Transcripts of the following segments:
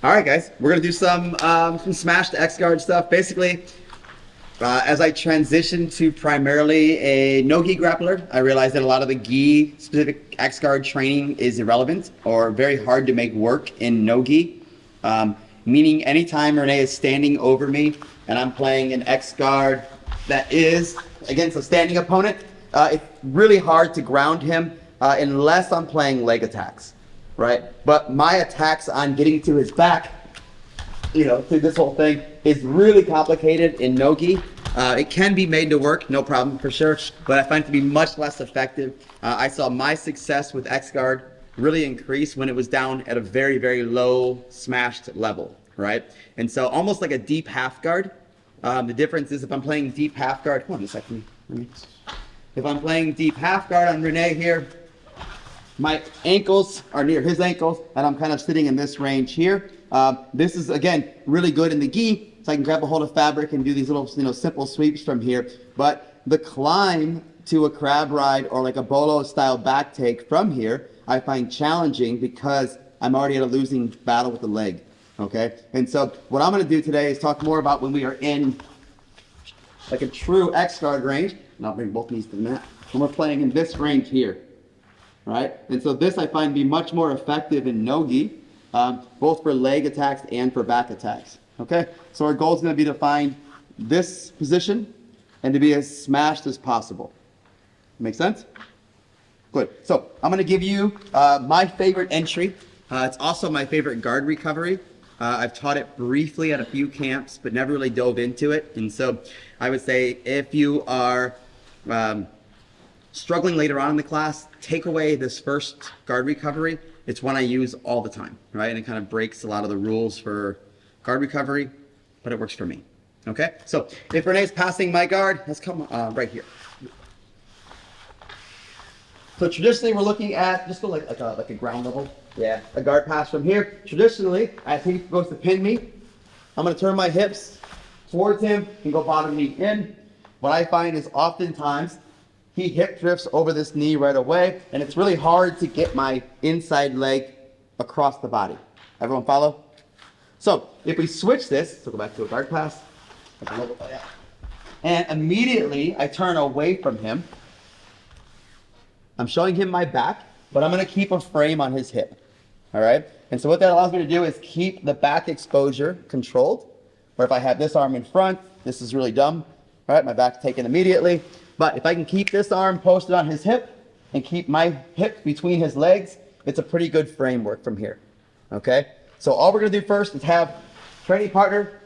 All right, guys, we're gonna do some smash to X guard stuff. Basically, as I transitioned to primarily a no-gi grappler, I realized that a lot of the gi specific X guard training is irrelevant or very hard to make work in no-gi. Meaning anytime Renee is standing over me and I'm playing an X guard that is against a standing opponent, it's really hard to ground him unless I'm playing leg attacks, right? But my attacks on getting to his back, through this whole thing is really complicated in no-gi. It can be made to work, no problem for sure, but I find it to be much less effective. I saw my success with X-Guard really increase when it was down at a very, very low smashed level, right? And so almost like a deep half guard. The difference is if I'm playing deep half guard, hold on a second. If I'm playing deep half guard on Renee here, my ankles are near his ankles, and I'm kind of sitting in this range here. This is, again, really good in the gi, so I can grab a hold of fabric and do these little, simple sweeps from here. But the climb to a crab ride or like a bolo style back take from here, I find challenging because I'm already at a losing battle with the leg, okay? And so what I'm gonna do today is talk more about when we are in like a true X-guard range, and I'll bring both knees to the mat, when we're playing in this range here. Right? And so this I find to be much more effective in no-gi, both for leg attacks and for back attacks. Okay? So our goal is going to be to find this position and to be as smashed as possible. Make sense? Good. So I'm going to give you my favorite entry. It's also my favorite guard recovery. I've taught it briefly at a few camps, but never really dove into it. And so I would say if you are struggling later on in the class, take away this first guard recovery. It's one I use all the time, right? And it kind of breaks a lot of the rules for guard recovery, but it works for me. Okay? So if Renee's passing my guard, let's come right here. So traditionally we're looking at, just go like a ground level. Yeah, a guard pass from here. Traditionally, as he goes to pin me, I'm gonna turn my hips towards him and go bottom knee in. What I find is oftentimes he hip drifts over this knee right away, and it's really hard to get my inside leg across the body. Everyone follow? So if we switch this, so go back to a guard pass, and immediately I turn away from him. I'm showing him my back, but I'm gonna keep a frame on his hip, all right? And so what that allows me to do is keep the back exposure controlled, where if I have this arm in front, this is really dumb, all right? My back's taken immediately. But if I can keep this arm posted on his hip and keep my hip between his legs, it's a pretty good framework from here, okay? So all we're gonna do first is have training partner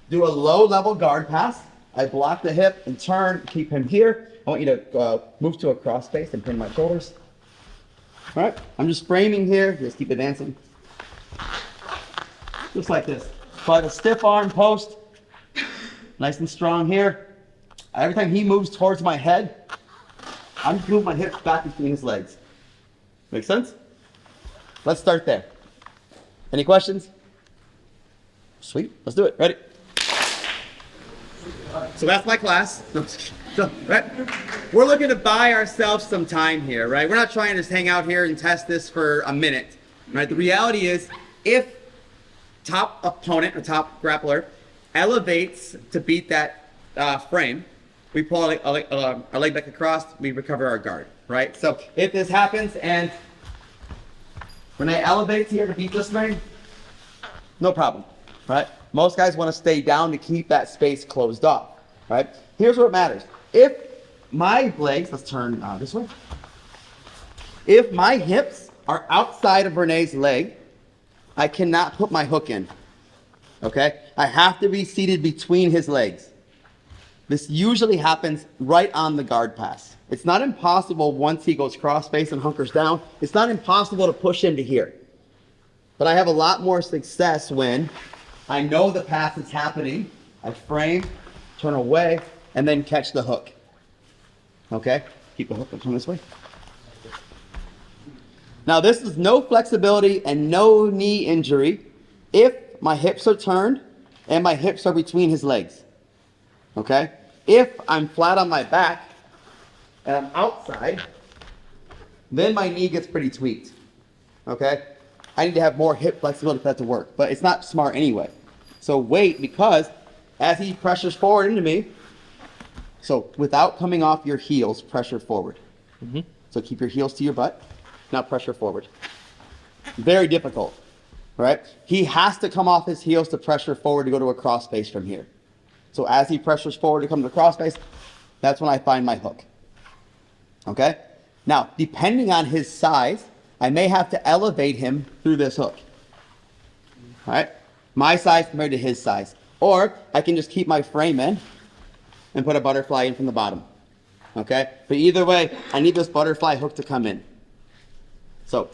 do a low level guard pass. I block the hip and turn, keep him here. I want you to move to a cross face and pin my shoulders. All right, I'm just framing here, just keep advancing. Just like this, but a stiff arm post, nice and strong here. Every time he moves towards my head, I'm just moving my hips back between his legs. Make sense? Let's start there. Any questions? Sweet, let's do it. Ready? So that's my class. So, right? We're looking to buy ourselves some time here, right? We're not trying to just hang out here and test this for a minute, right? The reality is, if top opponent or top grappler elevates to beat that frame, we pull our leg back across, we recover our guard, right? So if this happens and Renee elevates here to beat this frame, no problem, right? Most guys want to stay down to keep that space closed off, right? Here's what matters. If my legs, let's turn this way. If my hips are outside of Renee's leg, I cannot put my hook in, okay? I have to be seated between his legs. This usually happens right on the guard pass. It's not impossible once he goes cross face and hunkers down. It's not impossible to push him to here. But I have a lot more success when I know the pass is happening. I frame, turn away, and then catch the hook. Okay? Keep the hook and turn this way. Now this is no flexibility and no knee injury if my hips are turned and my hips are between his legs. Okay? If I'm flat on my back and I'm outside, then my knee gets pretty tweaked. Okay? I need to have more hip flexibility for that to work. But it's not smart anyway. So wait, because as he pressures forward into me, so without coming off your heels, pressure forward. So keep your heels to your butt, now pressure forward. Very difficult, right? He has to come off his heels to pressure forward to go to a cross face from here. So as he pressures forward to come to the cross face, that's when I find my hook. Okay? Now, depending on his size, I may have to elevate him through this hook. All right? My size compared to his size. Or I can just keep my frame in and put a butterfly in from the bottom. Okay? But either way, I need this butterfly hook to come in. So,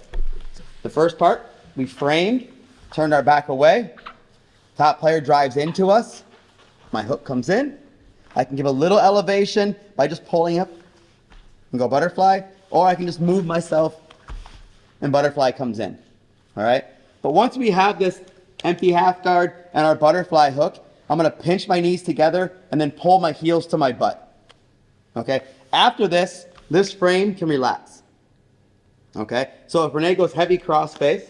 the first part, we framed, turned our back away. Top player drives into us. My hook comes in. I can give a little elevation by just pulling up and go butterfly. Or I can just move myself and butterfly comes in. All right? But once we have this empty half guard and our butterfly hook, I'm going to pinch my knees together and then pull my heels to my butt. Okay? After this frame can relax. Okay? So if Renee goes heavy cross face,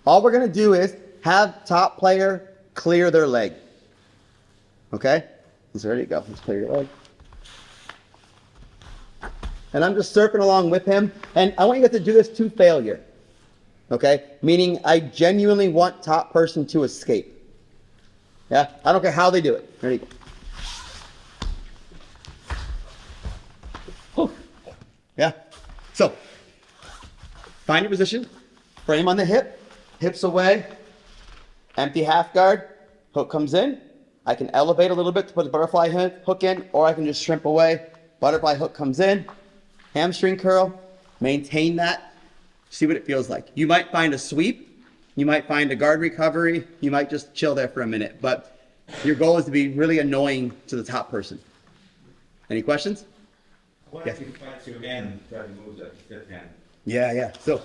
all we're going to do is have top player clear their leg. Okay? So there you go. Let's clear your leg. And I'm just surfing along with him. And I want you guys to do this to failure. Okay? Meaning I genuinely want top person to escape. Yeah? I don't care how they do it. Ready? Go. Yeah? So, find your position. Frame on the hip. Hips away. Empty half guard. Hook comes in. I can elevate a little bit to put the butterfly hook in, or I can just shrimp away. Butterfly hook comes in. Hamstring curl. Maintain that. See what it feels like. You might find a sweep. You might find a guard recovery. You might just chill there for a minute. But your goal is to be really annoying to the top person. Any questions? What if you fight you again try to move the fifth hand? Yeah. So,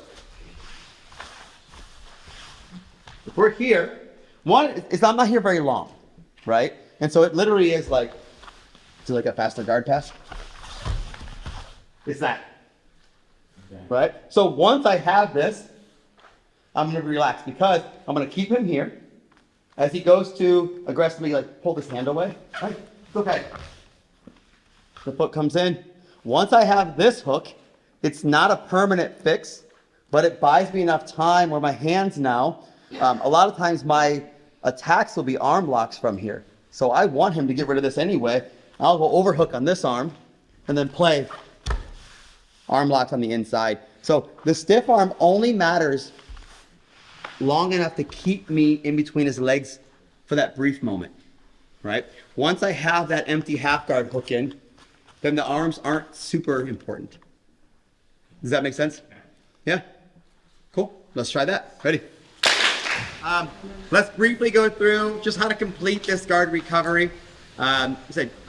if we're here, one is I'm not here very long, right? And so it literally is like, a faster guard pass? It's that. Okay. Right? So once I have this, I'm going to relax because I'm going to keep him here. As he goes to aggressively pull this hand away, right? It's okay. The foot comes in. Once I have this hook, it's not a permanent fix, but it buys me enough time where my hands now, a lot of times my attacks will be arm locks from here. So I want him to get rid of this anyway. I'll go overhook on this arm and then play arm locks on the inside. So the stiff arm only matters long enough to keep me in between his legs for that brief moment, right? Once I have that empty half guard hook in, then the arms aren't super important. Does that make sense? Yeah? Cool. Let's try that. Ready? Let's briefly go through just how to complete this guard recovery.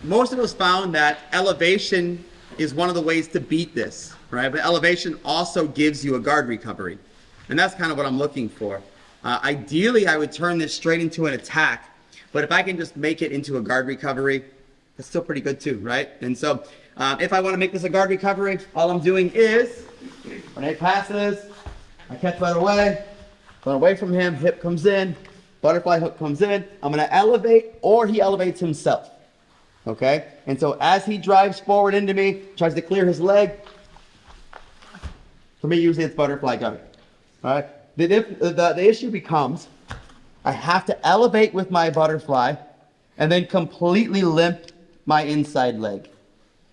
Most of us found that elevation is one of the ways to beat this, right? But elevation also gives you a guard recovery. And that's kind of what I'm looking for. Ideally, I would turn this straight into an attack. But if I can just make it into a guard recovery, that's still pretty good too, right? And so if I want to make this a guard recovery, all I'm doing is, when it passes, I catch that away, run away from him, hip comes in, butterfly hook comes in. I'm going to elevate, or he elevates himself. Okay? And so as he drives forward into me, tries to clear his leg, for me, usually it's butterfly guard. All right? The issue becomes, I have to elevate with my butterfly and then completely limp my inside leg.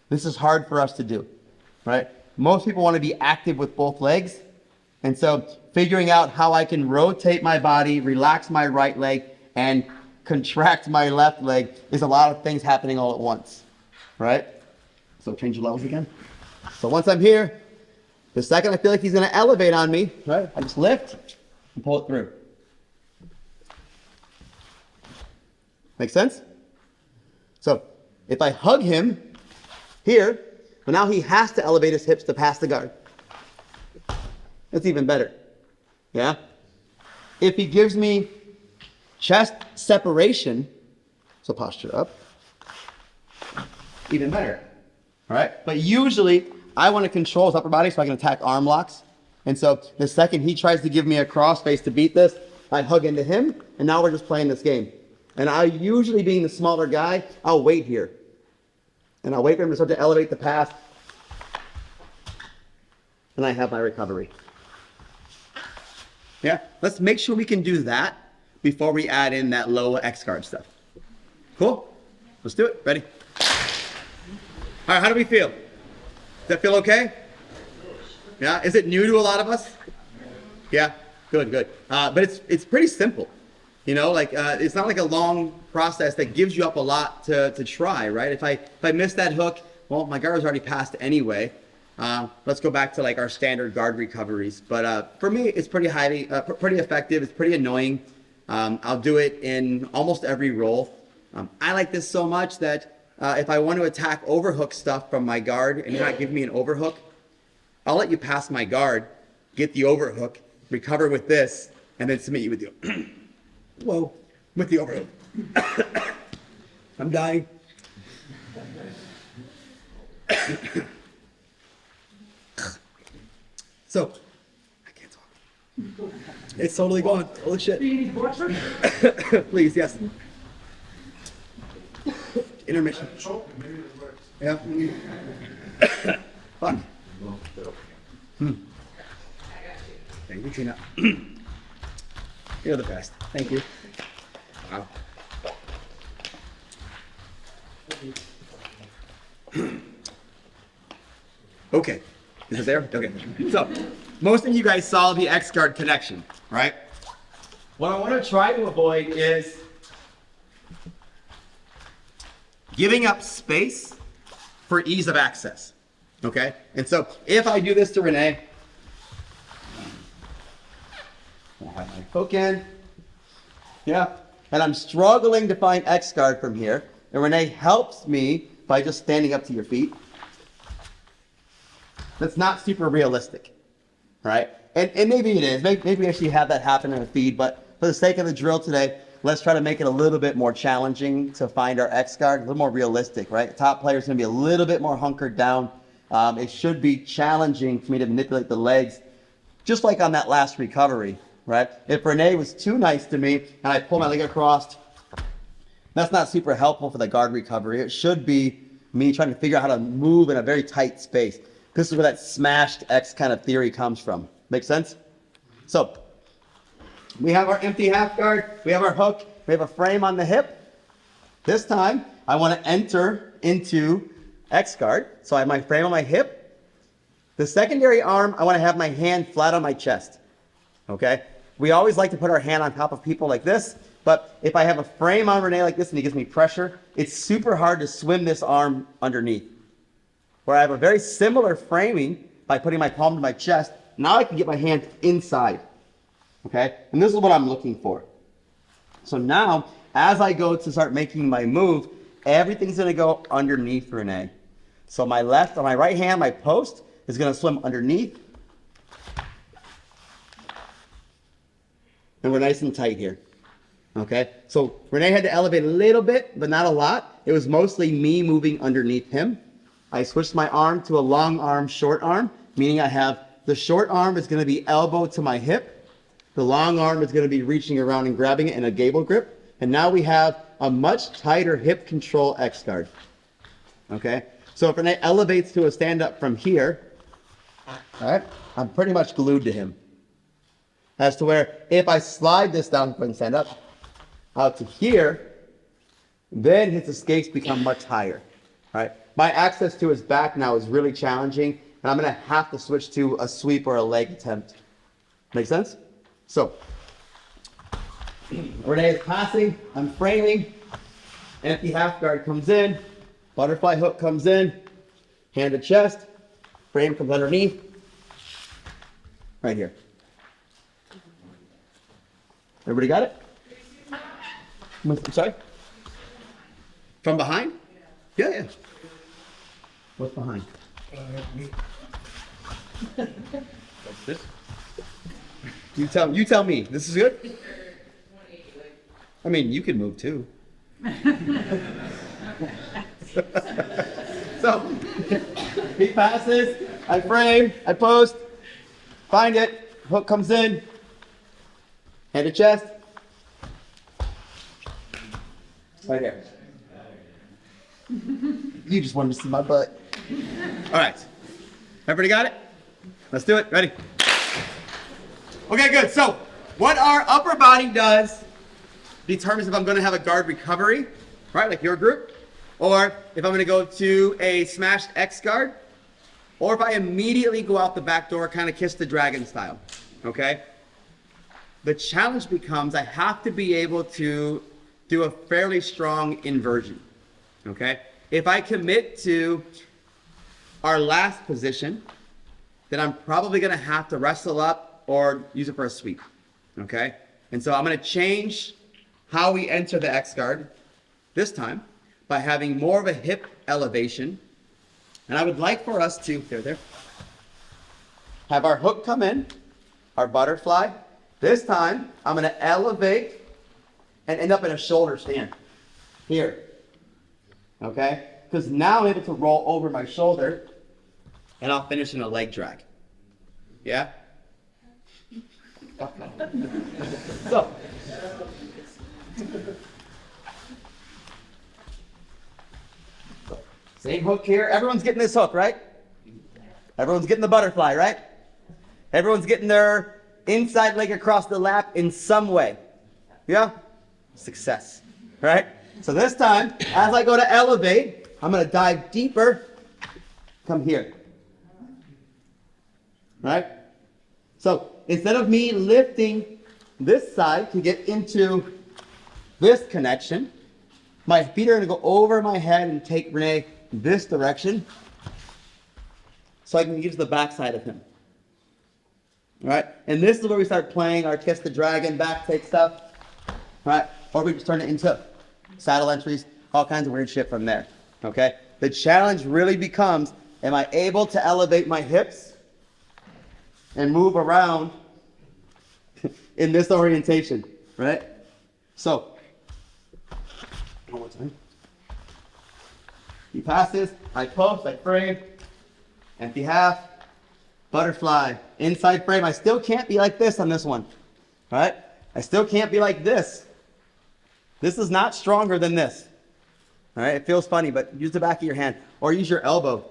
This is hard for us to do, right? Most people want to be active with both legs. And so figuring out how I can rotate my body, relax my right leg, and contract my left leg is a lot of things happening all at once, right? So change your levels again. So once I'm here, the second I feel like he's going to elevate on me, right, I just lift and pull it through. Make sense? So if I hug him here, but now he has to elevate his hips to pass the guard. That's even better. Yeah? If he gives me chest separation, so posture up, even better. All right? But usually, I want to control his upper body so I can attack arm locks. And so the second he tries to give me a cross face to beat this, I hug into him, and now we're just playing this game. And I usually, being the smaller guy, I'll wait here. And I'll wait for him to start to elevate the pass. And I have my recovery. Yeah, let's make sure we can do that before we add in that low X guard stuff. Cool? Let's do it. Ready? All right, how do we feel? Does that feel okay? Yeah, is it new to a lot of us? Yeah, good, good. But it's pretty simple. You know, like it's not like a long process that gives you up a lot to try, right? If I miss that hook, well, my guard was already passed anyway. Let's go back to like our standard guard recoveries. But for me, it's pretty pretty effective. It's pretty annoying. I'll do it in almost every roll. I like this so much that if I want to attack overhook stuff from my guard and you're not giving me an overhook, I'll let you pass my guard, get the overhook, recover with this, and then submit you with the whoa, with the overhook. I'm dying. So, I can't talk. It's totally gone. Holy shit. Do you need water? Please, yes. Intermission. Yeah. Fuck. Thank you, Tina. You're the best. Thank you. Wow. Okay. Is it there? Okay. So, most of you guys saw the X guard connection, right? What I want to try to avoid is giving up space for ease of access. Okay? And so, if I do this to Renee, I'll have my hook in. Yeah. And I'm struggling to find X guard from here. And Renee helps me by just standing up to your feet. That's not super realistic, right? And maybe it is. Maybe we actually have that happen in a feed, but for the sake of the drill today, let's try to make it a little bit more challenging to find our X guard, a little more realistic, right? Top player's gonna be a little bit more hunkered down. It should be challenging for me to manipulate the legs, just like on that last recovery, right? If Renee was too nice to me and I pull my leg across, that's not super helpful for the guard recovery. It should be me trying to figure out how to move in a very tight space. This is where that smashed X kind of theory comes from. Make sense? So, we have our empty half guard, we have our hook, we have a frame on the hip. This time, I want to enter into X guard. So I have my frame on my hip. The secondary arm, I want to have my hand flat on my chest. Okay? We always like to put our hand on top of people like this, but if I have a frame on Renee like this and he gives me pressure, it's super hard to swim this arm underneath. Where I have a very similar framing by putting my palm to my chest, now I can get my hand inside. Okay? And this is what I'm looking for. So now, as I go to start making my move, everything's gonna go underneath Renee. So my right hand, my post, is gonna swim underneath. And we're nice and tight here. Okay? So Renee had to elevate a little bit, but not a lot. It was mostly me moving underneath him. I switched my arm to a long arm, short arm, meaning I have the short arm is going to be elbow to my hip. The long arm is going to be reaching around and grabbing it in a gable grip. And now we have a much tighter hip control X guard. Okay? So if Renee elevates to a stand up from here, all right, I'm pretty much glued to him. As to where if I slide this down and stand up out to here, then his escapes become much higher. Right? My access to his back now is really challenging, and I'm going to have to switch to a sweep or a leg attempt. Make sense? So, Renee is passing, I'm framing, empty half guard comes in, butterfly hook comes in, hand to chest, frame comes underneath, right here. Everybody got it? I'm sorry? From behind? Yeah, yeah. What's behind? What's this? You tell me. This is good? I mean, you can move too. So, he passes, I frame, I post, Find it. Hook comes in. Hand to chest. Right here. You just wanted to see my butt. All right. Everybody got it? Let's do it. Ready? Okay, good. So what our upper body does determines if I'm going to have a guard recovery, right, like your group, or if I'm going to go to a smashed X guard, or if I immediately go out the back door, kind of kiss the dragon style, okay? The challenge becomes I have to be able to do a fairly strong inversion, okay? If I commit to our last position, then I'm probably going to have to wrestle up or use it for a sweep, okay? And so I'm going to change how we enter the X guard this time by having more of a hip elevation. And I would like for us to, have our hook come in, our butterfly. This time, I'm going to elevate and end up in a shoulder stand here, okay? Because now I'm able to roll over my shoulder and I'll finish in a leg drag. Yeah? So, same hook here. Everyone's getting this hook, right? Everyone's getting the butterfly, right? Everyone's getting their inside leg across the lap in some way. Yeah? Success, right? So this time, as I go to elevate, I'm going to dive deeper. Come here. Right? So instead of me lifting this side to get into this connection, my feet are going to go over my head and take Renee this direction so I can use the backside of him. All right? And this is where we start playing our Kiss the Dragon back take stuff. All right? Or we just turn it into saddle entries, all kinds of weird shit from there. Okay? The challenge really becomes, am I able to elevate my hips and move around in this orientation, right? So, one more time. He passes, I post, I frame, empty half, butterfly, inside frame. I still can't be like this on this one, right? I still can't be like this. This is not stronger than this, all right? It feels funny, but use the back of your hand or use your elbow, all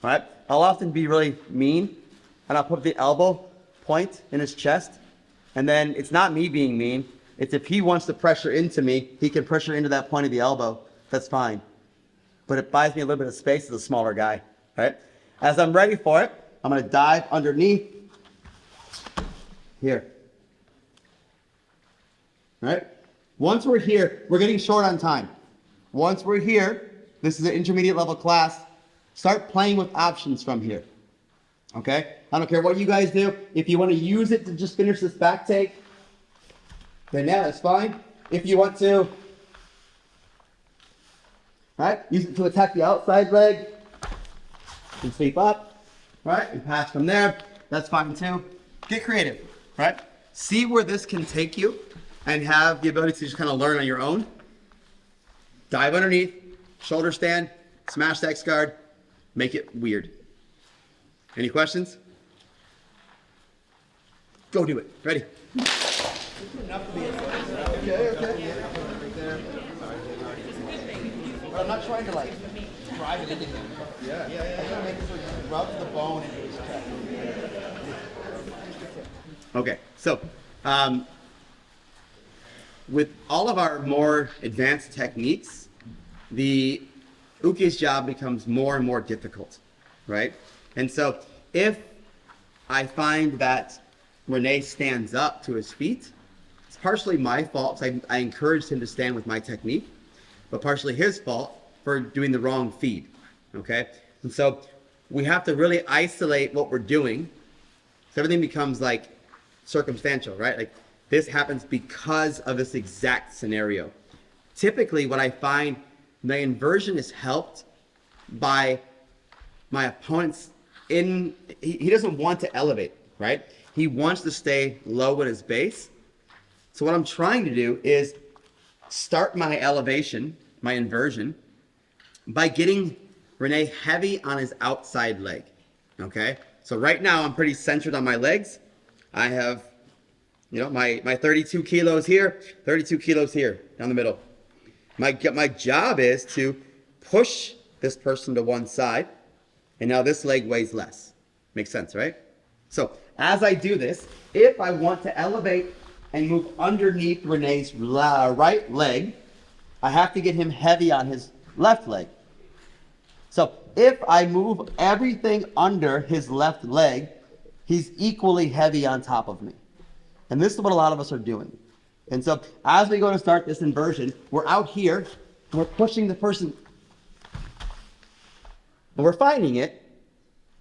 right? I'll often be really mean, and I'll put the elbow point in his chest, and then it's not me being mean. It's if he wants to pressure into me, he can pressure into that point of the elbow. That's fine. But it buys me a little bit of space as a smaller guy, right? As I'm ready for it, I'm going to dive underneath here. Right? Once we're here, we're getting short on time. Once we're here, this is an intermediate level class, start playing with options from here. Okay? I don't care what you guys do. If you want to use it to just finish this back take, then yeah, that's fine. If you want to, right, use it to attack the outside leg, and sweep up, right, and pass from there, that's fine too. Get creative, right? See where this can take you and have the ability to just kind of learn on your own. Dive underneath, shoulder stand, smash the X guard, make it weird. Any questions? Go do it. Ready? Okay. But I'm not trying to like drive it into him. Yeah. I'm trying to make it so he rubs the bone into his chest. Okay, so with all of our more advanced techniques, the uke's job becomes more and more difficult, right? And so if I find that Renee stands up to his feet, it's partially my fault, so I encouraged him to stand with my technique, but partially his fault for doing the wrong feed, okay? And so we have to really isolate what we're doing, so everything becomes like circumstantial, right? Like this happens because of this exact scenario. Typically what I find, the inversion is helped by my opponent's he doesn't want to elevate, right? He wants to stay low at his base. So what I'm trying to do is start my elevation, my inversion, by getting Renee heavy on his outside leg, Okay, so right now I'm pretty centered on my legs. I have, my 32 kilos here, 32 kilos here, down the middle. My job is to push this person to one side, and now this leg weighs less. Makes sense, right? So as I do this, if I want to elevate and move underneath Renee's right leg, I have to get him heavy on his left leg. So if I move everything under his left leg, he's equally heavy on top of me. And this is what a lot of us are doing. And so as we go to start this inversion, we're out here and we're pushing the person. And we're finding it,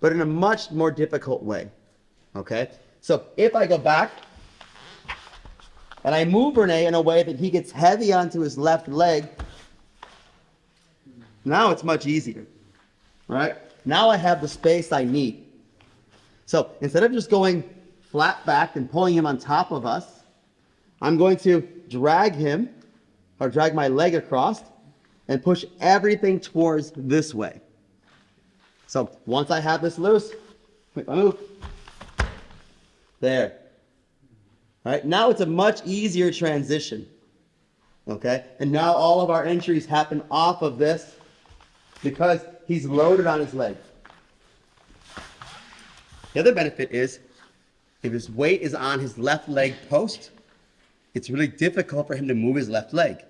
but in a much more difficult way. Okay? So if I go back and I move Renee in a way that he gets heavy onto his left leg, now it's much easier. Right? Now I have the space I need. So instead of just going flat back and pulling him on top of us, I'm going to drag him or drag my leg across and push everything towards this way. So once I have this loose, quick move. There. All right, now it's a much easier transition. Okay, and now all of our entries happen off of this because he's loaded on his leg. The other benefit is if his weight is on his left leg post, it's really difficult for him to move his left leg.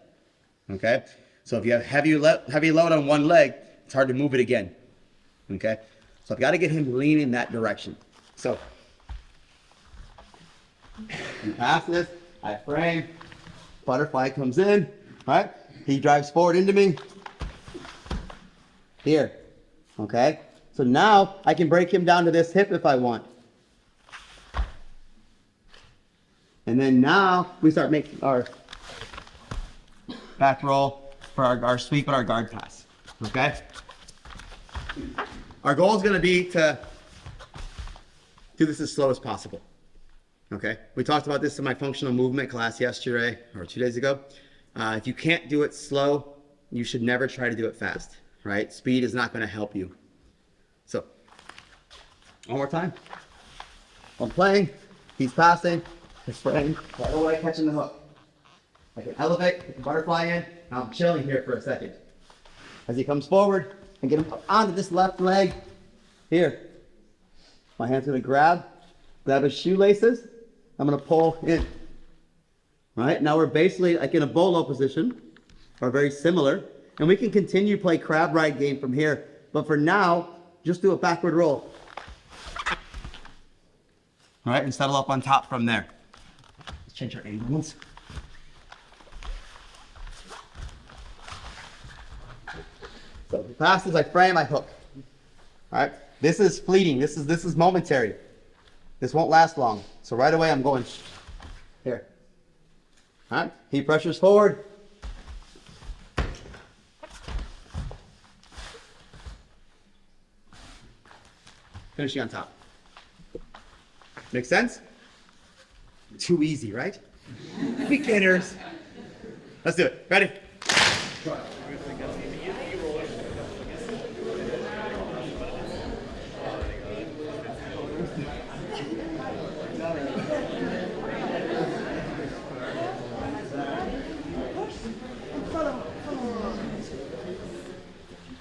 Okay, so if you have heavy load on one leg, it's hard to move it again. Okay, so I've got to get him leaning that direction. So you pass this, I frame, butterfly comes in, all right? He drives forward into me. Here, okay? So now I can break him down to this hip if I want. And then now we start making our back roll for our sweep and our guard pass, okay? Our goal is going to be to do this as slow as possible. Okay, we talked about this in my functional movement class yesterday or 2 days ago. If you can't do it slow, you should never try to do it fast, right? Speed is not going to help you. So, one more time. I'm playing, he's passing, he's spraying, right away catching the hook. I can elevate, get the butterfly in, now I'm chilling here for a second. As he comes forward, and get him up onto this left leg. Here, my hand's going to grab his shoelaces. I'm going to pull in. All right, now we're basically like in a bolo position, or very similar, and we can continue to play crab ride game from here. But for now, just do a backward roll. All right, and settle up on top from there. Let's change our angles. So the pass is I frame, I hook. All right, this is fleeting. This is momentary. This won't last long. So right away I'm going here. All right, he pressures forward. Finishing on top. Make sense? Too easy, right? Beginners. Let's do it. Ready?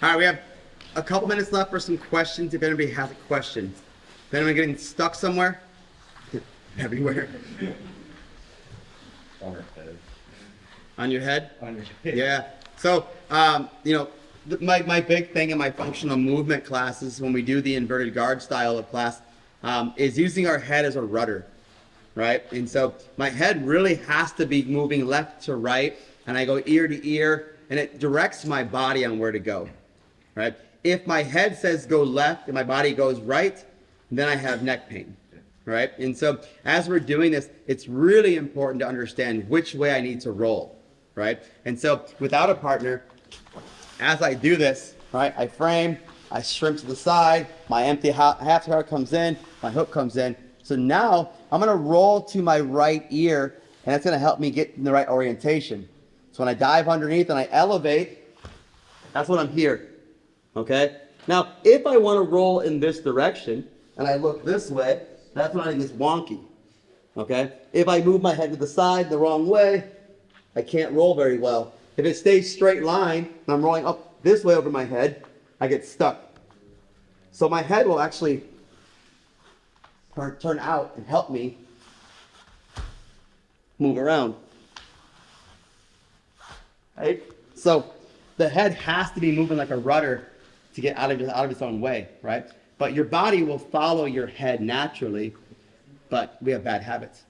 All right, we have a couple minutes left for some questions if anybody has a question. If anyone getting stuck somewhere? Everywhere. On your head. On your head? On your head. Yeah. So, my big thing in my functional movement classes when we do the inverted guard style of class is using our head as a rudder, right? And so my head really has to be moving left to right, and I go ear to ear, and it directs my body on where to go, right? If my head says go left and my body goes right, then I have neck pain, right? And so as we're doing this, it's really important to understand which way I need to roll, right? And so without a partner, as I do this, right, I frame, I shrimp to the side, my empty half guard comes in, my hook comes in. So now I'm gonna roll to my right ear, and that's gonna help me get in the right orientation. So when I dive underneath and I elevate, that's when I'm here, okay? Now, if I want to roll in this direction and I look this way, that's when I think it's wonky. Okay? If I move my head to the side the wrong way, I can't roll very well. If it stays straight line and I'm rolling up this way over my head, I get stuck. So my head will actually turn out and help me move around. Right? So the head has to be moving like a rudder to get out of its own way, right? But your body will follow your head naturally, but we have bad habits.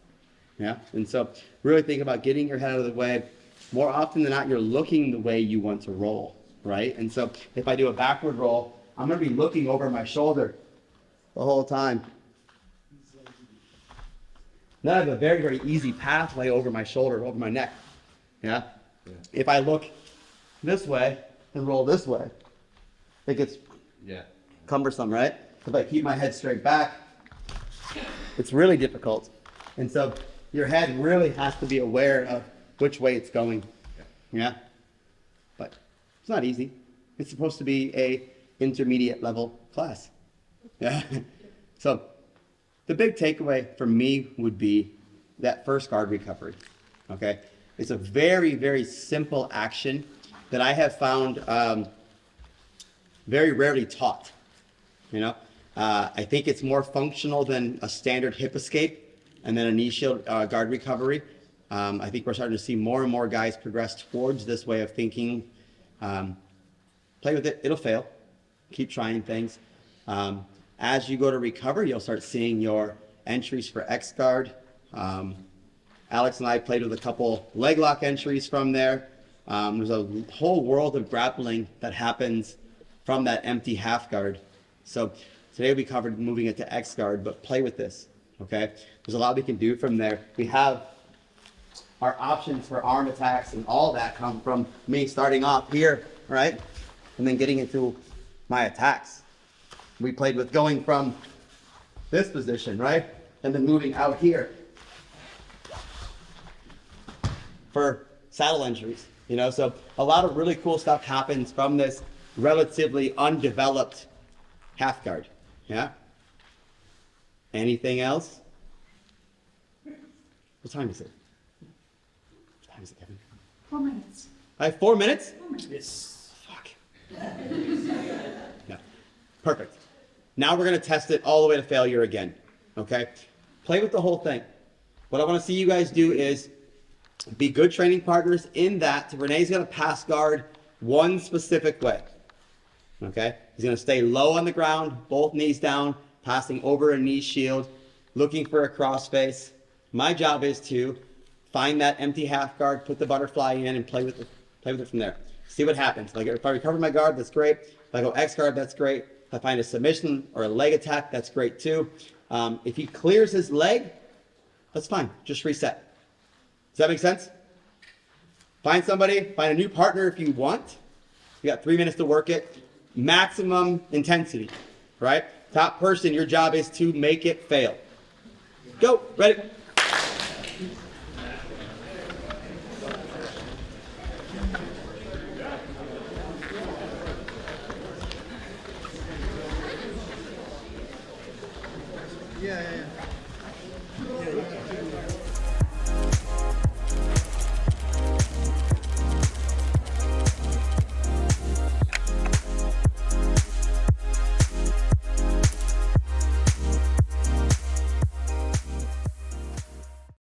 Yeah? And so really think about getting your head out of the way. More often than not, you're looking the way you want to roll, right? And so if I do a backward roll, I'm going to be looking over my shoulder the whole time. Then I have a very, very easy pathway over my shoulder, over my neck. Yeah? If I look this way and roll this way, it gets cumbersome, right? If I keep my head straight back, it's really difficult. And so your head really has to be aware of which way it's going. Yeah? But it's not easy. It's supposed to be a intermediate level class. Yeah? So the big takeaway for me would be that first guard recovery. Okay? It's a very, very simple action that I have found very rarely taught. You know, I think it's more functional than a standard hip escape and then a knee shield guard recovery. I think we're starting to see more and more guys progress towards this way of thinking. Play with it, it'll fail. Keep trying things. As you go to recover, you'll start seeing your entries for X guard. Alex and I played with a couple leg lock entries from there. There's a whole world of grappling that happens from that empty half guard. So today we covered moving it to X guard, but play with this, okay? There's a lot we can do from there. We have our options for arm attacks and all that come from me starting off here, right? And then getting into my attacks. We played with going from this position, right? And then moving out here for saddle entries, you know? So a lot of really cool stuff happens from this relatively undeveloped half guard, yeah? Anything else? What time is it? What time is it, Kevin? 4 minutes. I have 4 minutes? 4 minutes. Yes. Fuck. Yeah. Perfect. Now we're going to test it all the way to failure again, okay? Play with the whole thing. What I want to see you guys do is be good training partners in that Renee's going to pass guard one specific way, okay? He's going to stay low on the ground, both knees down, passing over a knee shield, looking for a cross face. My job is to find that empty half guard, put the butterfly in, and play with it from there. See what happens. Like if I recover my guard, that's great. If I go X guard, that's great. If I find a submission or a leg attack, that's great too. If he clears his leg, that's fine. Just reset. Does that make sense? Find somebody, find a new partner if you want. You got 3 minutes to work it. Maximum intensity, right? Top person, your job is to make it fail. Go, ready? Yeah.